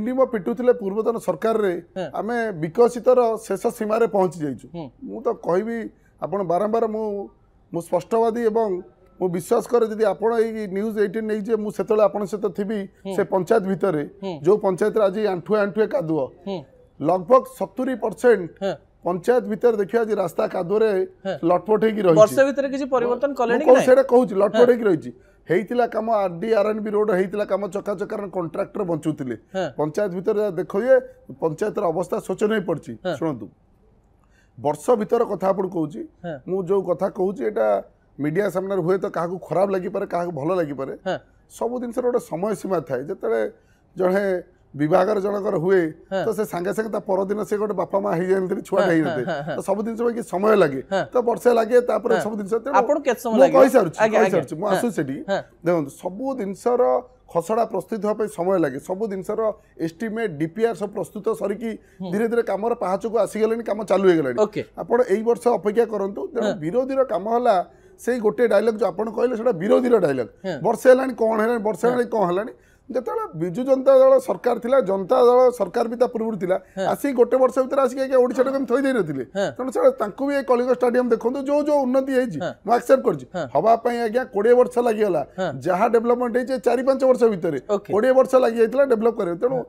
निम पिटुले पूर्वतन सरकार रे आमे विकसितर शेष सीमार पहुंची जाइछु मु तो कहबी आपण बारंबार मु स्पष्टवादी एवं मु विश्वास करे जदि आपण ए न्यूज 18 नै जे मु सेतले आपण सहित थिबी से पंचायत भितर जो पंचायत आज आंठुए आंठुए कादुओ लगभग 70% पंचायत भितर देखिए आज रास्ता कादुरे लटपट होगी रही वर्ष भितर किछि परिवर्तन कलेनी कि सेटा कहूची लटपट होगी रही हेइतिला काम आरडी आरएनबी रोड हेइतिला काम चका चकार कॉन्ट्रैक्टर बंचुतिले पंचायत भितर देखो ये पंचायत अवस्था शोचनीय पड़ची सुनतु वर्ष भितर कथा आपण कहूची मु जो कथा कहूची एटा मीडिया सामने हुए तो क्या खराब लगी पारे क्या भल लगी पारे सब जिन गोटे समय सीमा थाए जिते जड़े विभागर जनकर हुए तो से सांगे सांगे परदिन से गोटे बापा माँ हो छुआ तो सब जिन समय लगे तो वर्षे लगे सब जिन आसूसी देखो सब जिनसर खसड़ा प्रस्तुत होगा समय लगे सब जिनसर एस्टिमेट डीपीआर सब प्रस्तुत सरिकी धीरे धीरे कम पाहाच को आसीगले कम चालू हो गलानी आप वर्ष अपेक्षा करूँ विरोधी कम है से गोटे डायलॉग जो आपन कहले सेटा विरोधी डायलॉग वर्षे हेलानी कौन है वर्षे हेलानी कौन हेलानी जिते बिजु जनता दल सरकार थिला जनता दल सरकार भी पूर्व थिला आसी गोटे वर्ष भीतर आसिक ओडिशा कम थई दे नथिले तेणु से भी कलिंग स्टाडियम देखो जो जो उन्नति है एक्सेप्ट कर हवा आज्ञा 20 वर्ष लगी जहाँ डेवलपमेंट है 4-5 वर्ष भितर 20 वर्ष लगी डेवलप करे तेणु